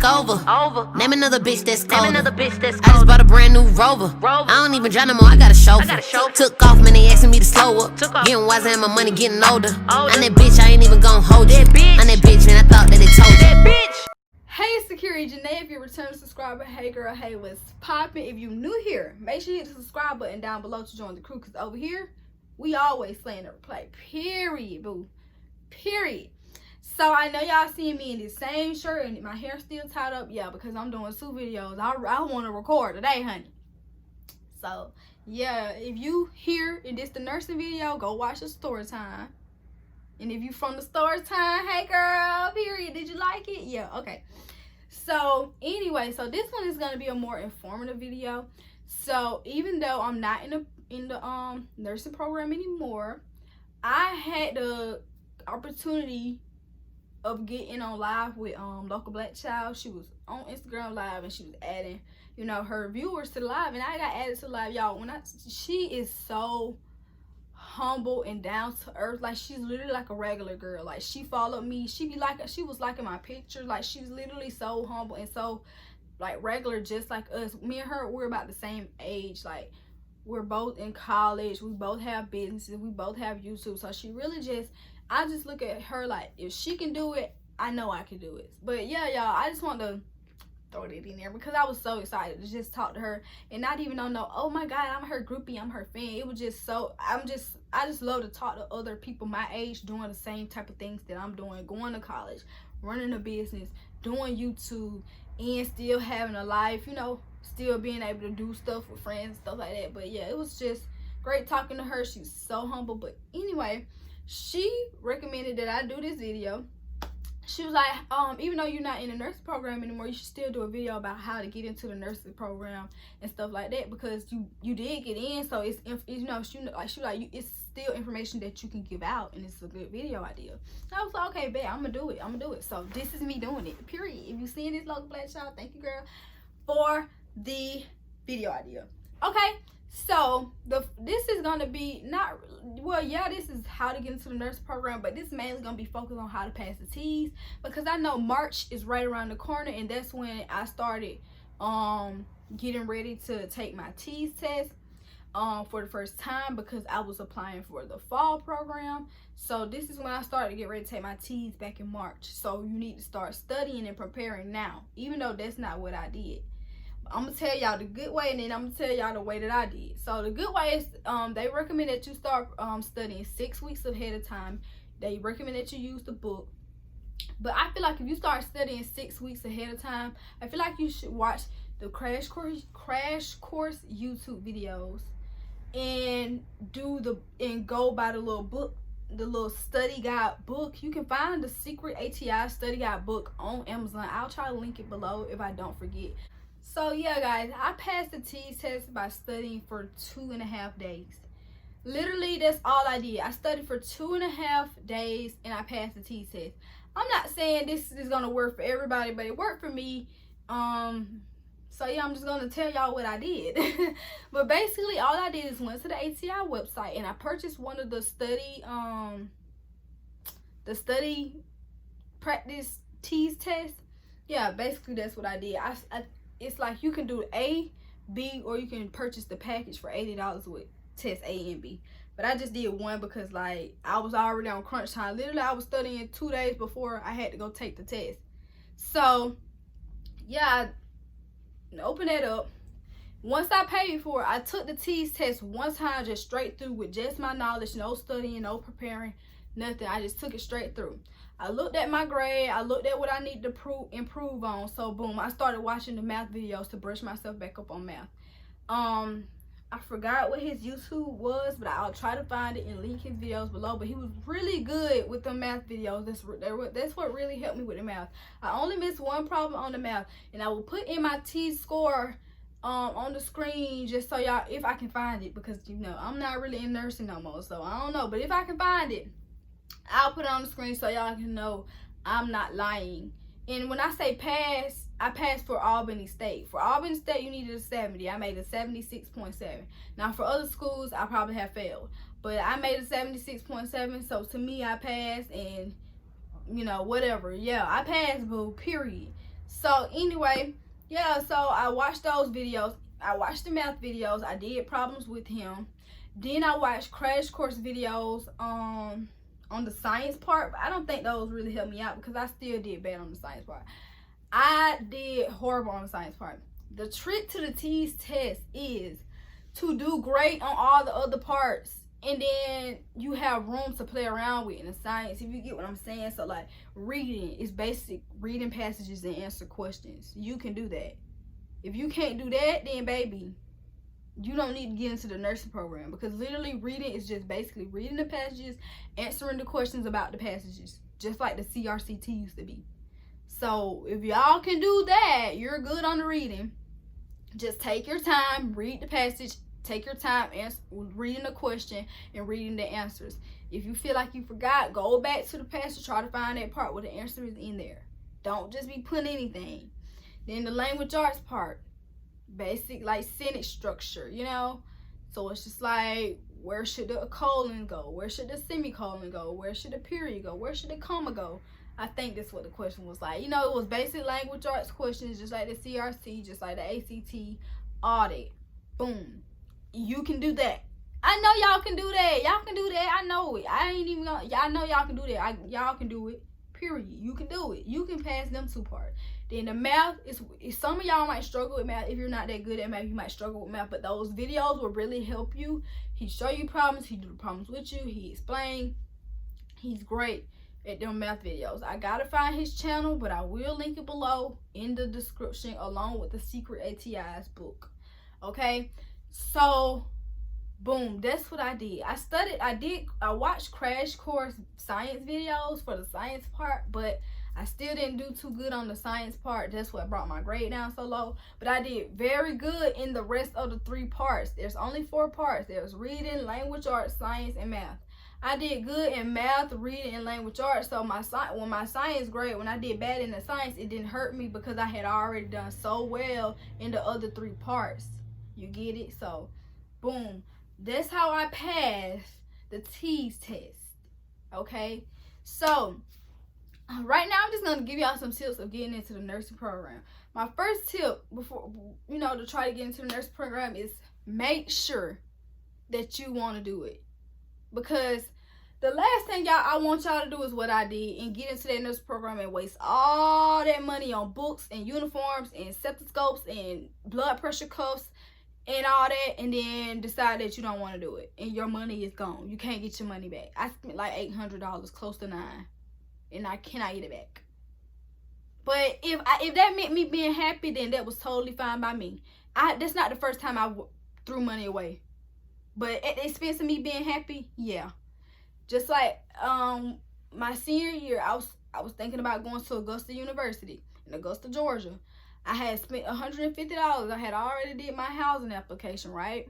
take over. Name another bitch that's colder. I just bought a brand new Rover. I don't even drive no more, I got a chauffeur. Took off, man, they asking me to slow up. Getting wiser and my money getting older. I'm that bitch, I ain't even gon' hold it. I'm that bitch, man, I thought that they told you. Hey, it's akeriajanayco. If you're a return subscriber, hey girl, hey, what's poppin'? If you new here, make sure you hit the subscribe button down below to join the crew, because over here, we always slaying the replay. Period, boo. Period. So I know y'all seeing me in this same shirt and my hair still tied up. Yeah, because I'm doing 2 videos. I want to record today, honey. So yeah, if you here and this the nursing video, go watch the story time. And if you from the story time, hey girl, period, did you like it? Yeah, okay. So anyway, so this one is gonna be a more informative video. So even though I'm not in the nursing program anymore, I had the opportunity of getting on live with local black child. She was on Instagram live and she was adding, you know, her viewers to the live, and I got added to the live. Y'all, she is so humble and down to earth. Like, she's literally like a regular girl. Like, she followed me, she was liking my pictures. Like, she's literally so humble and so like regular, just like us. Me and her, we're about the same age. Like, we're both in college, we both have businesses, we both have YouTube. So she really just, I just look at her like, if she can do it, I know I can do it. But yeah, y'all, I just want to throw it in there because I was so excited to just talk to her and not even know, oh my god, I'm her groupie, I'm her fan. It was just so, I just love to talk to other people my age doing the same type of things that I'm doing, going to college, running a business, doing YouTube, and still having a life, you know, still being able to do stuff with friends and stuff like that. But yeah, it was just great talking to her. She's so humble. But anyway, she recommended that I do this video. She was like, even though you're not in the nursing program anymore, you should still do a video about how to get into the nursing program and stuff like that, because you did get in. So it's, you know, she was like, it's still information that you can give out, and it's a good video idea. So I was like, okay, bet, I'm gonna do it. So this is me doing it, period. If you seeing this local black child, thank you, girl, for the video idea. Okay, so this is gonna be not, well, yeah, this is how to get into the nursing program, but this is mainly gonna be focused on how to pass the TEAS, because I know March is right around the corner, and that's when I started getting ready to take my TEAS test for the first time, because I was applying for the fall program. So this is when I started to get ready to take my TEAS back in March. So you need to start studying and preparing now, even though that's not what I did. I'm gonna tell y'all the good way, and then I'm gonna tell y'all the way that I did. So the good way is they recommend that you start studying 6 weeks ahead of time. They recommend that you use the book. But I feel like if you start studying 6 weeks ahead of time, I feel like you should watch the crash course YouTube videos and go by the little book, the little study guide book. You can find the secret ATI study guide book on Amazon. I'll try to link it below if I don't forget. So yeah, guys, I passed the TEAS test by studying for 2.5 days. Literally, that's all I did. I studied for 2.5 days and I passed the TEAS test. I'm not saying this is gonna work for everybody, but it worked for me. So yeah, I'm just gonna tell y'all what I did. But basically, all I did is went to the ATI website and I purchased one of the study practice TEAS tests. Yeah, basically that's what I did. It's like you can do A, B, or you can purchase the package for $80 with test A and B. But I just did one because, like, I was already on crunch time. Literally, I was studying 2 days before I had to go take the test. So yeah, I opened that up. Once I paid for it, I took the TEAS test one time, just straight through with just my knowledge, no studying, no preparing, nothing. I just took it straight through. I looked at my grade, I looked at what I need to improve on. So boom, I started watching the math videos to brush myself back up on math. I forgot what his YouTube was, but I'll try to find it and link his videos below. But he was really good with the math videos. That's what really helped me with the math. I only missed one problem on the math, and I will put in my TEAS score on the screen just so y'all, if I can find it, because you know I'm not really in nursing no more, so I don't know. But if I can find it, I'll put it on the screen so y'all can know I'm not lying. And when I say pass, I passed for Albany State. For Albany State, you needed a 70. I made a 76.7. Now, for other schools, I probably have failed. But I made a 76.7, so to me, I passed, and, you know, whatever. Yeah, I passed, boo, period. So anyway, yeah, so I watched those videos. I watched the math videos. I did problems with him. Then I watched crash course videos on the science part, but I don't think those really helped me out because I still did bad on the science part. I did horrible on the science part. The trick to the TEAS test is to do great on all the other parts, and then you have room to play around with in the science, if you get what I'm saying. So like reading is basic, reading passages and answer questions. You can do that. If you can't do that, then baby, you don't need to get into the nursing program, because literally reading is just basically reading the passages, answering the questions about the passages, just like the CRCT used to be. So if y'all can do that, you're good on the reading. Just take your time, read the passage, take your time reading the question and reading the answers. If you feel like you forgot, go back to the passage, try to find that part where the answer is in there. Don't just be putting anything. Then the language arts part, basic like sentence structure, you know. So it's just like, where should the colon go? Where should the semicolon go? Where should the period go? Where should the comma go? I think that's what the question was like. You know, it was basic language arts questions, just like the CRC, just like the ACT, audit. Boom. You can do that. I know y'all can do that. Y'all can do that. I know it. I ain't even gonna, y'all know y'all can do that. Y'all can do it. Period. You can do it. You can pass them 2 parts. Then the math is some of y'all might struggle with math. If you're not that good at math, you might struggle with math. But those videos will really help you. He show you problems. He do the problems with you. He explain. He's great at them math videos. I gotta find his channel, but I will link it below in the description along with the secret ATIs book. Okay, so boom, that's what I did. I watched crash course science videos for the science part, but I still didn't do too good on the science part. That's what brought my grade down so low. But I did very good in the rest of the 3 parts. There's only 4 parts. There's reading, language arts, science, and math. I did good in math, reading, and language arts. So when my science grade, when I did bad in the science, it didn't hurt me because I had already done so well in the other 3 parts. You get it? So, boom. That's how I passed the TEAS test. Okay? So, right now I'm just going to give y'all some tips of getting into the nursing program. My first tip before, to try to get into the nursing program is make sure that you want to do it. Because the last thing I want y'all to do is what I did and get into that nursing program and waste all that money on books and uniforms and stethoscopes and blood pressure cuffs and all that, and then decide that you don't want to do it and your money is gone. You can't get your money back. I spent like $800, close to $9, and I cannot get it back. But if that meant me being happy, then that was totally fine by me. That's not the first time I threw money away. But at the expense of me being happy, yeah. Just like my senior year, I was thinking about going to Augusta University in Augusta, Georgia. I had spent $150. I had already did my housing application, right?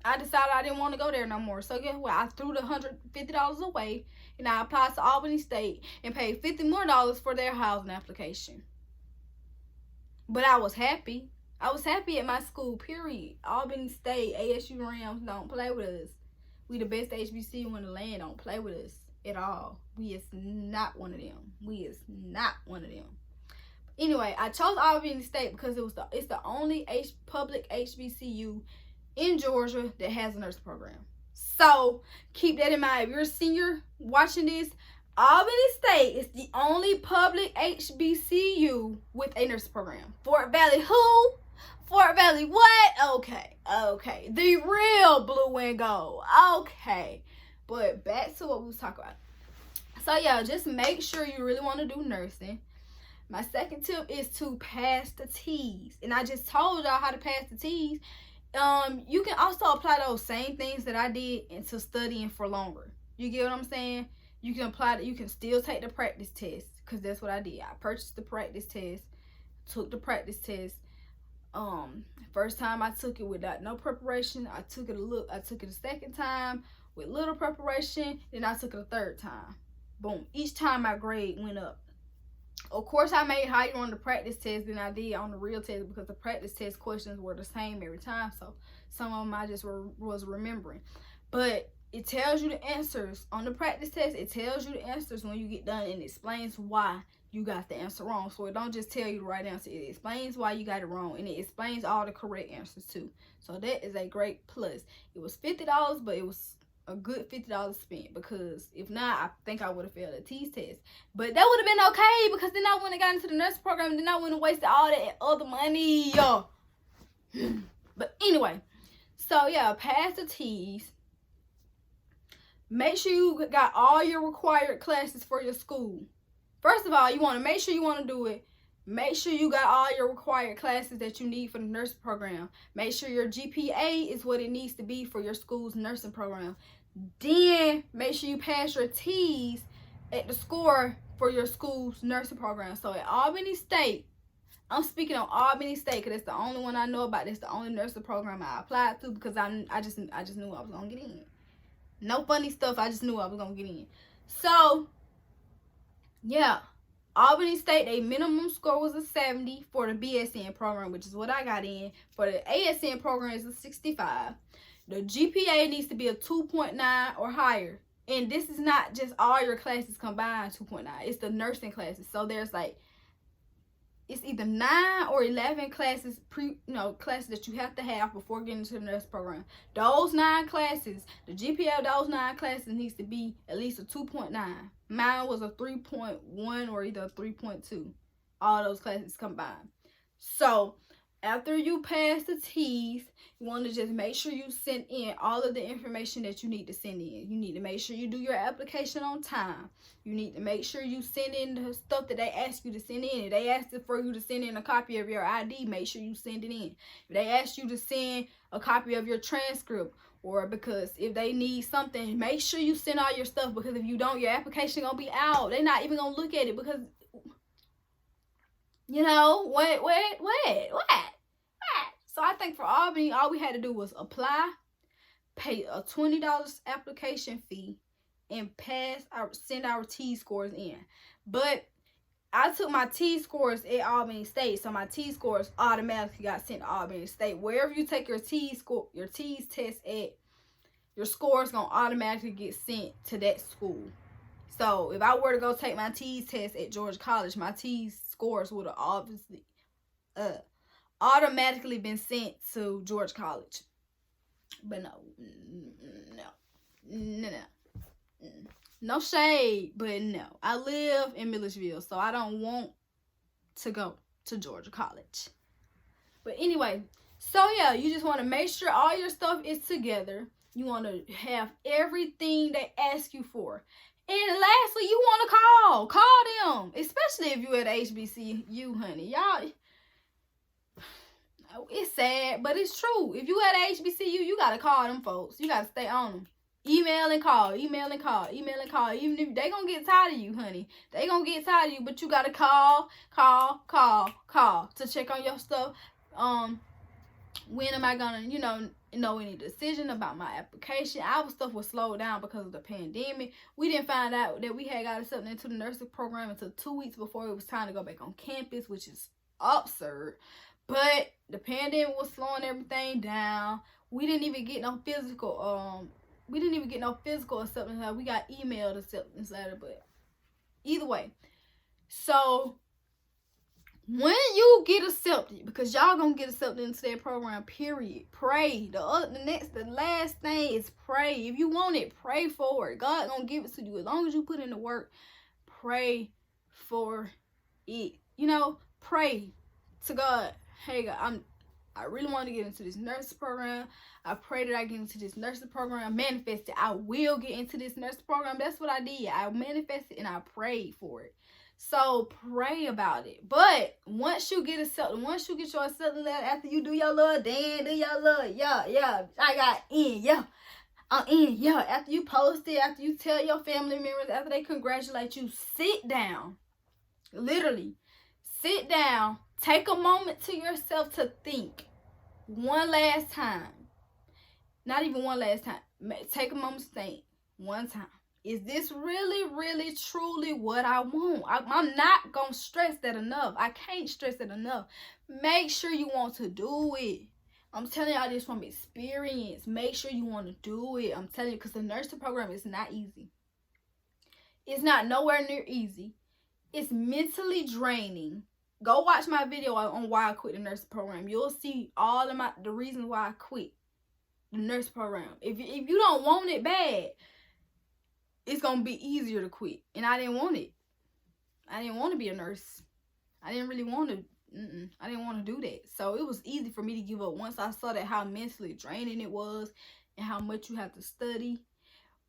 I decided I didn't want to go there no more. So guess what? I threw the $150 away, and I applied to Albany State and paid $50 more for their housing application. But I was happy. I was happy at my school, period. Albany State, ASU Rams don't play with us. We the best HBCU in the land, don't play with us at all. We is not one of them. We is not one of them. Anyway, I chose Albany State because it's the only public HBCU in Georgia that has a nursing program. So keep that in mind. If you're a senior watching this, Albany State is the only public HBCU with a nursing program. Fort Valley who? Fort Valley what? Okay. The real blue and gold. Okay. But back to what we was talking about. So yeah, just make sure you really want to do nursing. My second tip is to pass the TEAS. And I just told y'all how to pass the TEAS. You can also apply those same things that I did into studying for longer. You get what I'm saying? You can apply that. You can still take the practice test, because that's what I did. I purchased the practice test, took the practice test. First time I took it without no preparation. I took it a second time with little preparation. Then I took it a third time. Boom. Each time my grade went up. Of course, I made higher on the practice test than I did on the real test, because the practice test questions were the same every time. So some of them I just was remembering. But it tells you the answers on the practice test. It tells you the answers when you get done, and explains why you got the answer wrong. So it don't just tell you the right answer. It explains why you got it wrong, and it explains all the correct answers too. So that is a great plus. It was $50, but it was a good $50 spent, because if not, I think I would have failed a TEAS test. But that would have been okay, because then I wouldn't have gotten into the nursing program, and then I wouldn't have wasted all that other money. But anyway, so yeah, pass the TEAS. Make sure you got all your required classes for your school. First of all, you want to make sure you want to do it. Make sure you got all your required classes that you need for the nursing program. Make sure your GPA is what it needs to be for your school's nursing program. Then make sure you pass your TEAS at the score for your school's nursing program. So at Albany State, I'm speaking on Albany State because that's the only one I know about. That's the only nursing program I applied to, because I just knew I was gonna get in. No funny stuff. I just knew I was gonna get in. So yeah, Albany State, a minimum score was a 70 for the BSN program, which is what I got in. For the ASN program is a 65. The GPA needs to be a 2.9 or higher. And this is not just all your classes combined 2.9. It's the nursing classes. So there's like, it's either 9 or 11 classes, classes that you have to have before getting into the nursing program. Those 9 classes, the GPA of those 9 classes needs to be at least a 2.9. Mine was a 3.1 or either a 3.2. All those classes combined. So after you pass the TEAS, you want to just make sure you send in all of the information that you need to send in. You need to make sure you do your application on time. You need to make sure you send in the stuff that they ask you to send in. If they ask for you to send in a copy of your ID, make sure you send it in. If they ask you to send a copy of your transcript, or because if they need something, make sure you send all your stuff, because if you don't, your application gonna be out. They're not even gonna look at it, because what? So I think for Albany, all we had to do was apply, pay a $20 application fee, and send our TEAS scores in. But I took my TEAS scores at Albany State, so my TEAS scores automatically got sent to Albany State. Wherever you take your TEAS test at, your scores gonna automatically get sent to that school. So if I were to go take my TEAS test at Georgia College, my TEAS scores would have obviously automatically been sent to Georgia College. But no shade, but no. I live in Milledgeville, so I don't want to go to Georgia College. But anyway, so yeah, you just want to make sure all your stuff is together. You want to have everything they ask you for. And lastly, you want to call them, especially if you at HBCU, honey. Y'all, it's sad, but it's true. If you at HBCU, you got to call them folks. You got to stay on them. Email and call. Even if they going to get tired of you, honey. They going to get tired of you, but you got to call to check on your stuff. When am I going to, know any decision about my application? Our stuff was slowed down because of the pandemic. We didn't find out that we had got accepted into the nursing program until 2 weeks before it was time to go back on campus, which is absurd. But the pandemic was slowing everything down. We didn't even get no physical acceptance letter. We got emailed acceptance letter, but either way. So when you get accepted, because y'all gonna get accepted into that program, period, pray. The last thing is pray. If you want it, pray for it. God gonna give it to you. As long as you put in the work, pray for it. Pray to God. Hey God, I really want to get into this nursing program. I pray that I get into this nursing program. Manifest it. I will get into this nursing program. That's what I did. I manifested and I prayed for it. So pray about it. But once you get accepted, once you get your acceptance letter, after you do your little dance, I got in, I'm in, after you post it, after you tell your family members, after they congratulate you, sit down. Literally, sit down. Take a moment to yourself to think one last time. Not even one last time. Take a moment to think one time. Is this really, really, truly what I want? I'm not going to stress that enough. I can't stress it enough. Make sure you want to do it. I'm telling y'all this from experience. Make sure you want to do it. I'm telling you, because the nursing program is not easy. It's not nowhere near easy. It's mentally draining. Go watch my video on why I quit the nursing program. You'll see all of the reasons why I quit the nursing program. If you don't want it bad, it's gonna be easier to quit. And I didn't want it. I didn't want to be a nurse. I didn't really want to. I didn't want to do that. So it was easy for me to give up once I saw that how mentally draining it was and how much you have to study.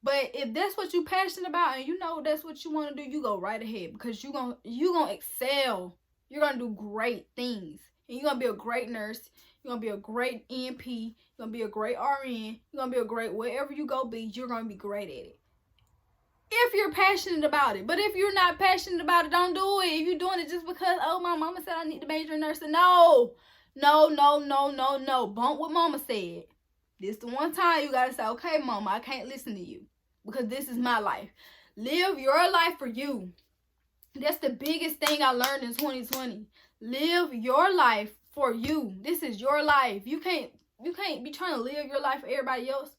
But if that's what you're passionate about and you know that's what you want to do, you go right ahead, because you're gonna excel. You're gonna do great things. And you're gonna be a great nurse. You're gonna be a great NP. You're gonna be a great RN. You're gonna be a great wherever you go be, you're gonna be great at it. If you're passionate about it. But if you're not passionate about it, don't do it. If you're doing it just because, oh, my mama said I need to major in nursing. No. No, no, no, no, no. Bump what mama said. This the one time you gotta say, okay, mama, I can't listen to you, because this is my life. Live your life for you. That's the biggest thing I learned in 2020. Live your life for you. This is your life. You can't be trying to live your life for everybody else.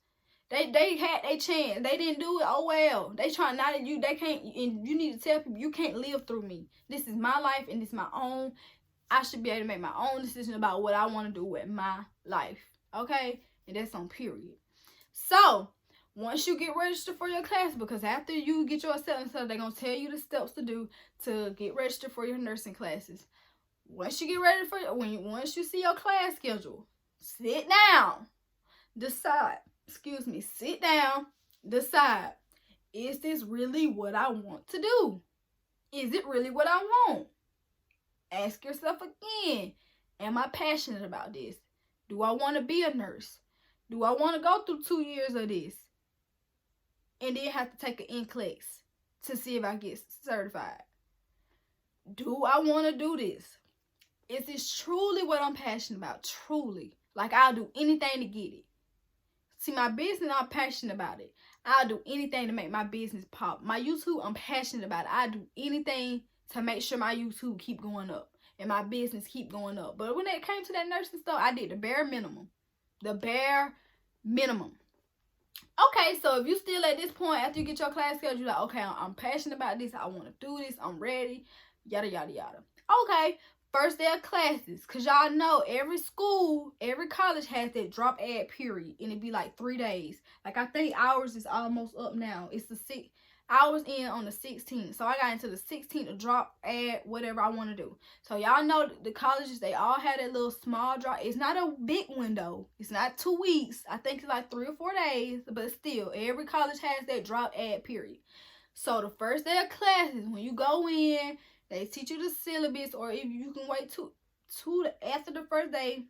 They had their chance. They didn't do it. Oh well. They trying not at you. They can't. And you need to tell people you can't live through me. This is my life and it's my own. I should be able to make my own decision about what I want to do with my life. Okay? And that's on period. So once you get registered for your class, because after you get your acceptance letter, they're gonna tell you the steps to do to get registered for your nursing classes. Once you get ready for once you see your class schedule, sit down, decide. Sit down, decide. Is this really what I want to do? Is it really what I want? Ask yourself again, am I passionate about this? Do I want to be a nurse? Do I want to go through 2 years of this? And then have to take an NCLEX to see if I get certified. Do I want to do this? Is this truly what I'm passionate about? Truly. Like, I'll do anything to get it. See, my business, I'm passionate about it. I'll do anything to make my business pop. My YouTube, I'm passionate about it. I do anything to make sure my YouTube keep going up and my business keep going up. But when it came to that nursing stuff, I did the bare minimum. The bare minimum. Okay, so if you still at this point after you get your class schedule, you're like, okay, I'm passionate about this. I want to do this. I'm ready. Yada, yada, yada. Okay, first day of classes. Because y'all know every school, every college has that drop ad period. And it'd be like 3 days. Like, I think ours is almost up now. It's the 6 hours in on the 16th. So I got into the 16th to drop ad whatever I want to do. So y'all know the colleges, they all had that little small drop. It's not a big window. It's not 2 weeks. I think it's like 3 or 4 days. But still, every college has that drop ad period. So the first day of classes, when you go in, they teach you the syllabus, or if you can wait two after the first day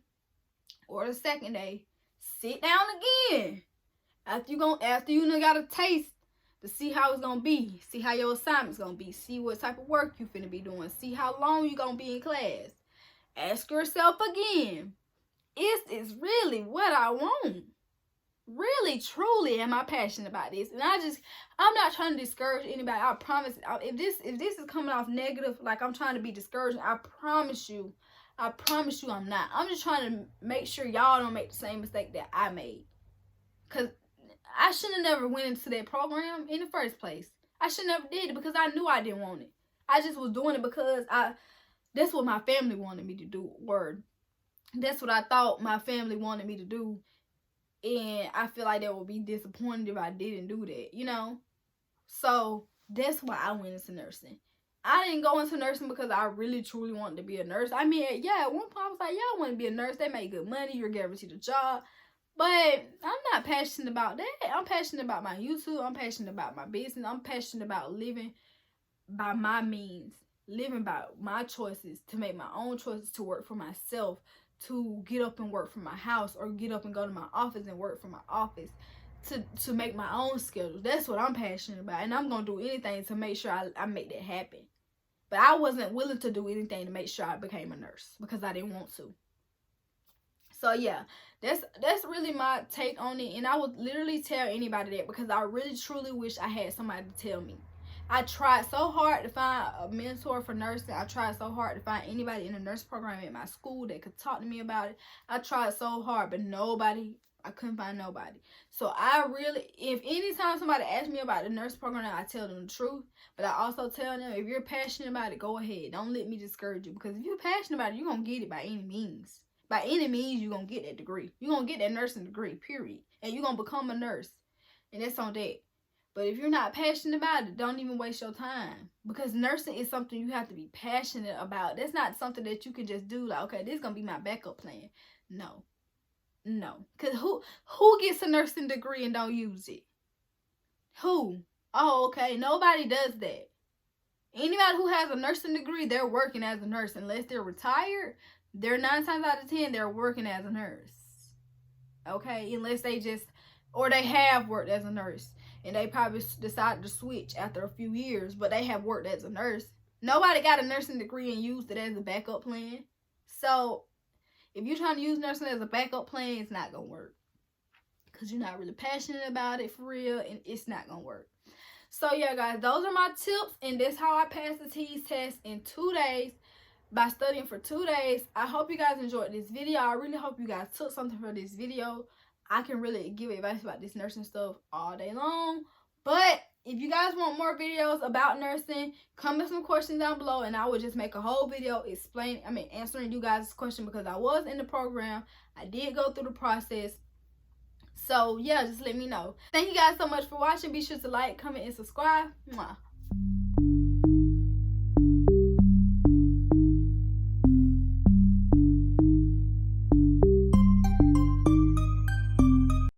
or the second day, sit down again. After you got a taste to see how it's gonna be, see how your assignment's gonna be, see what type of work you finna be doing, see how long you gonna be in class. Ask yourself again, is this really what I want? Really, truly, am I passionate about this? And I'm not trying to discourage anybody. I promise. If this is coming off negative, like I'm trying to be discouraging, I promise you I'm not. I'm just trying to make sure y'all don't make the same mistake that I made. Because I shouldn't have never went into that program in the first place. I should never did it because I knew I didn't want it. I just was doing it because that's what my family wanted me to do. That's what I thought my family wanted me to do. And I feel like they would be disappointed if I didn't do that, you know? So that's why I went into nursing. I didn't go into nursing because I really, truly wanted to be a nurse. I mean, yeah, at one point I was like, yeah, I want to be a nurse. They make good money. You're guaranteed a job. But I'm not passionate about that. I'm passionate about my YouTube. I'm passionate about my business. I'm passionate about living by my means. Living by my choices, to make my own choices, to work for myself, to get up and work from my house, or get up and go to my office and work from my office, to make my own schedule. That's what I'm passionate about, and I'm gonna do anything to make sure I make that happen. But I wasn't willing to do anything to make sure I became a nurse because I didn't want to. So yeah, that's really my take on it, and I would literally tell anybody that because I really truly wish I had somebody to tell me. I tried so hard to find a mentor for nursing. I tried so hard to find anybody in the nurse program at my school that could talk to me about it. I tried so hard, but nobody I couldn't find nobody. So I really, if anytime somebody asks me about the nurse program, I tell them the truth. But I also tell them, if you're passionate about it, go ahead. Don't let me discourage you. Because if you're passionate about it, you're going to get it by any means. By any means, you're going to get that degree. You're going to get that nursing degree, period. And you're going to become a nurse. And that's on that. But if you're not passionate about it, don't even waste your time. Because nursing is something you have to be passionate about. That's not something that you can just do like, okay, this is going to be my backup plan. No. No. Because who gets a nursing degree and don't use it? Who? Oh, okay. Nobody does that. Anybody who has a nursing degree, they're working as a nurse. Unless they're retired, they're 9 times out of 10, they're working as a nurse. Okay? Unless they just, or they have worked as a nurse. And they probably decided to switch after a few years, but they have worked as a nurse. Nobody got a nursing degree and used it as a backup plan. So, if you're trying to use nursing as a backup plan, it's not going to work. Because you're not really passionate about it for real, and it's not going to work. So, yeah, guys, those are my tips, and that's how I passed the TEAS test in 2 days by studying for 2 days. I hope you guys enjoyed this video. I really hope you guys took something from this video. I can really give advice about this nursing stuff all day long. But if you guys want more videos about nursing, comment some questions down below and I will just make a whole video answering you guys' question, because I was in the program. I did go through the process. So yeah, just let me know. Thank you guys so much for watching. Be sure to like, comment, and subscribe. Mwah.